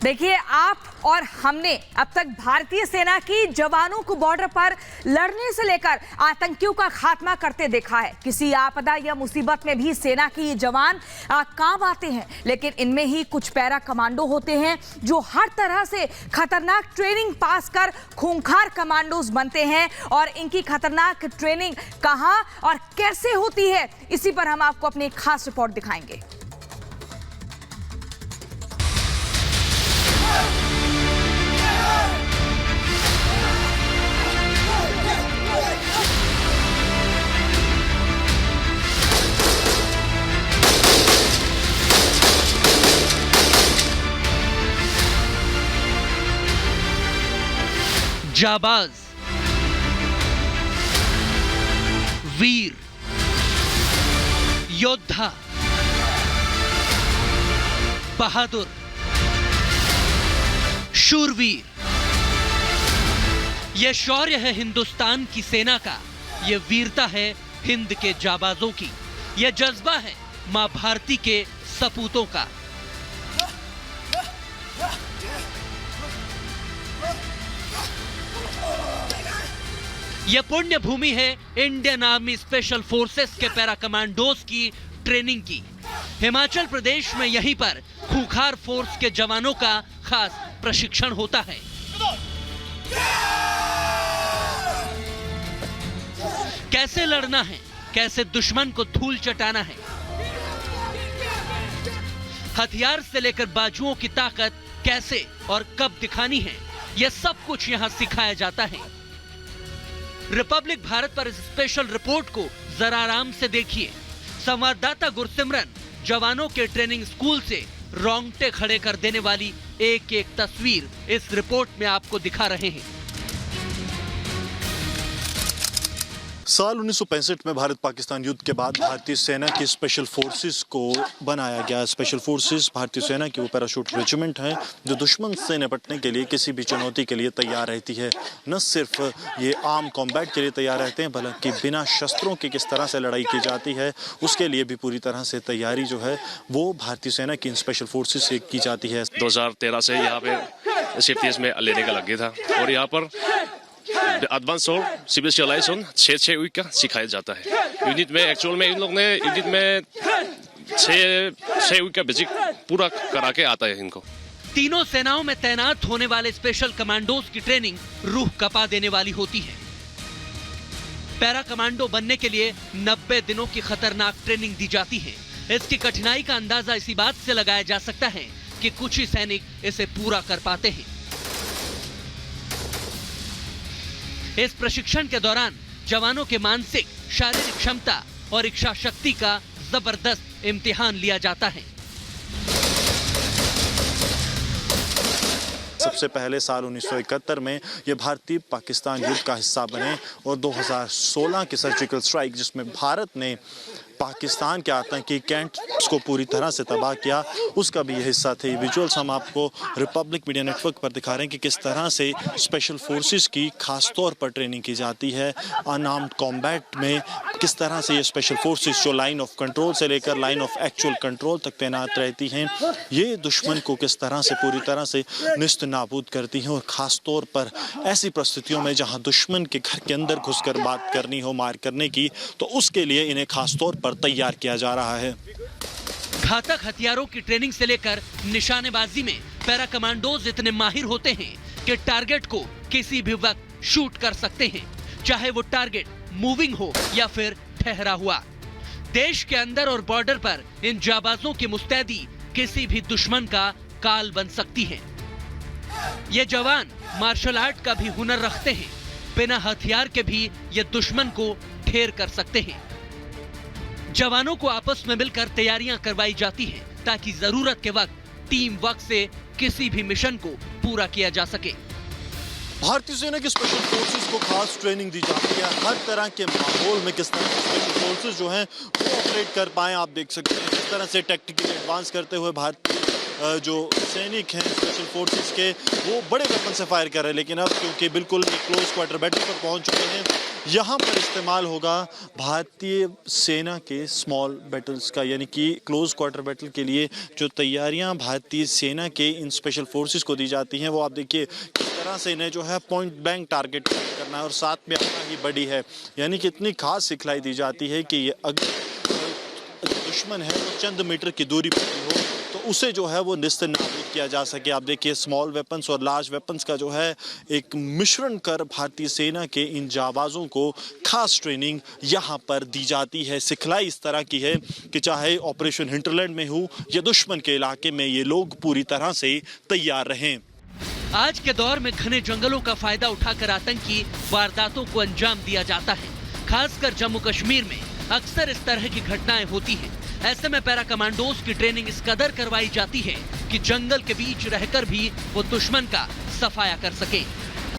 देखिए, आप और हमने अब तक भारतीय सेना की जवानों को बॉर्डर पर लड़ने से लेकर आतंकियों का खात्मा करते देखा है। किसी आपदा या मुसीबत में भी सेना के ये जवान काम आते हैं, लेकिन इनमें ही कुछ पैरा कमांडो होते हैं जो हर तरह से खतरनाक ट्रेनिंग पास कर खूंखार कमांडोज बनते हैं। और इनकी खतरनाक ट्रेनिंग कहां और कैसे होती है, इसी पर हम आपको अपनी एक खास रिपोर्ट दिखाएंगे। जाबाज, वीर, योद्धा, बहादुर, शूरवीर, यह शौर्य है हिंदुस्तान की सेना का, यह वीरता है हिंद के जाबाजों की, यह जज्बा है मां भारती के सपूतों का। यह पुण्य भूमि है इंडियन आर्मी स्पेशल फोर्सेस के पैरा कमांडोज की ट्रेनिंग की। हिमाचल प्रदेश में यहीं पर खूंखार फोर्स के जवानों का खास प्रशिक्षण होता है। कैसे लड़ना है, कैसे दुश्मन को धूल चटाना है, हथियार से लेकर बाजुओं की ताकत कैसे और कब दिखानी है, यह सब कुछ यहां सिखाया जाता है। रिपब्लिक भारत पर इस स्पेशल रिपोर्ट को जरा आराम से देखिए। संवाददाता गुरसिमरन जवानों के ट्रेनिंग स्कूल से रोंगटे खड़े कर देने वाली एक एक तस्वीर इस रिपोर्ट में आपको दिखा रहे हैं। साल 1965 में भारत पाकिस्तान युद्ध के बाद भारतीय सेना की स्पेशल फोर्सेस को बनाया गया। स्पेशल फोर्सेस भारतीय सेना की वो पैराशूट रेजिमेंट है जो दुश्मन से निपटने के लिए किसी भी चुनौती के लिए तैयार रहती है। न सिर्फ ये आर्म कॉम्बैट के लिए तैयार रहते हैं, बल्कि बिना शस्त्रों के किस तरह से लड़ाई की जाती है उसके लिए भी पूरी तरह से तैयारी जो है वो भारतीय सेना की स्पेशल फोर्सेस से की जाती है। 2013 से यहाँ पे सीपीएस में लेने का लग गया था और यहाँ पर एडवांस और स्पेशलाइजेशन 6 वीक का सिखाया जाता है। यूनिट में एक्चुअल में इन लोग ने यूनिट में 6 वीक का बेसिक पूरा करा के आता है इनको। तीनों सेनाओं में तैनात होने वाले स्पेशल कमांडोज की ट्रेनिंग रूह कपा देने वाली होती है। पैरा कमांडो बनने के लिए 90 दिनों की खतरनाक ट्रेनिंग दी जाती है। इसकी कठिनाई का अंदाजा इसी बात से लगाया जा सकता है कि कुछ ही सैनिक इसे पूरा कर पाते हैं। इस प्रशिक्षण के दौरान जवानों के मानसिक, शारीरिक क्षमता और इच्छा शक्ति का जबरदस्त इम्तिहान लिया जाता है। सबसे पहले साल 1971 में ये भारतीय पाकिस्तान युद्ध का हिस्सा बने और 2016 की सर्जिकल स्ट्राइक जिसमें भारत ने पाकिस्तान के आतंकी कैंप्स को पूरी तरह से तबाह किया, उसका भी ये हिस्सा थे। विजुअल्स हम आपको रिपब्लिक मीडिया नेटवर्क पर दिखा रहे हैं कि किस तरह से स्पेशल फोर्सेस की खास तौर पर ट्रेनिंग की जाती है। अनआर्म्ड कॉम्बैट में किस तरह से ये स्पेशल फोर्सेस जो लाइन ऑफ कंट्रोल से लेकर लाइन ऑफ एक्चुअल कंट्रोल तक तैनात रहती हैं, ये दुश्मन को किस तरह से पूरी तरह से निस्त नाबूद करती हैं। और ख़ास तौर पर ऐसी परिस्थितियों में जहाँ दुश्मन के घर के अंदर घुसकर बात करनी हो, मार करने की, तो उसके लिए इन्हें खास तौर पर तैयार किया जा रहा है। घातक हथियारों की ट्रेनिंग से लेकर निशानेबाजी में पैरा कमांडोज इतने माहिर होते हैं कि टारगेट को किसी भी वक्त शूट कर सकते हैं, चाहे वो टारगेट मूविंग हो या फिर ठहरा हुआ। देश के अंदर और बॉर्डर पर इन जाबाजों की मुस्तैदी किसी भी दुश्मन का काल बन सकती है। ये जवान मार्शल आर्ट का भी हुनर रखते हैं। बिना हथियार के भी ये दुश्मन को ढेर कर सकते हैं। जवानों को आपस में मिलकर तैयारियां करवाई जाती हैं ताकि जरूरत के वक्त टीम वर्क से किसी भी मिशन को पूरा किया जा सके। भारतीय सेना की स्पेशल फोर्सेस को खास ट्रेनिंग दी जाती है हर तरह के माहौल में किस तरह स्पेशल फोर्सेस जो हैं वो ऑपरेट कर पाएं। आप देख सकते हैं किस तरह से टेक्निकली एडवांस करते हुए भारतीय जो सैनिक हैं स्पेशल फोर्सेस के वो बड़े वेपन से फायर कर रहे हैं, लेकिन अब क्योंकि बिल्कुल क्लोज क्वार्टर बैटल पर पहुंच चुके हैं यहाँ पर इस्तेमाल होगा भारतीय सेना के स्मॉल बैटल्स का, यानी कि क्लोज क्वार्टर बैटल के लिए जो तैयारियां भारतीय सेना के इन स्पेशल फोर्सेस को दी जाती हैं, वो आप देखिए किस तरह से इन्हें जो है पॉइंट ब्लैंक टारगेट करना है और साथ में अपना ही बड़ी है, यानी कि इतनी खास सिखलाई दी जाती है कि ये अगर दुश्मन है वो चंद मीटर की दूरी पर भी हो तो उसे जो है वो निस्तेनाबूद किया जा सके। आप देखिए स्मॉल वेपन्स और लार्ज वेपन्स का जो है एक मिश्रण कर भारतीय सेना के इन जाबाजों को खास ट्रेनिंग यहाँ पर दी जाती है। सिखलाई इस तरह की है कि चाहे ऑपरेशन हिंटरलैंड में हो या दुश्मन के इलाके में, ये लोग पूरी तरह से तैयार रहें। आज के दौर में घने जंगलों का फायदा उठाकर आतंकी वारदातों को अंजाम दिया जाता है। खासकर जम्मू कश्मीर में अक्सर इस तरह की घटनाएं होती हैं। ऐसे में पैरा कमांडोज की ट्रेनिंग इस कदर करवाई जाती है कि जंगल के बीच रहकर भी वो दुश्मन का सफाया कर सके।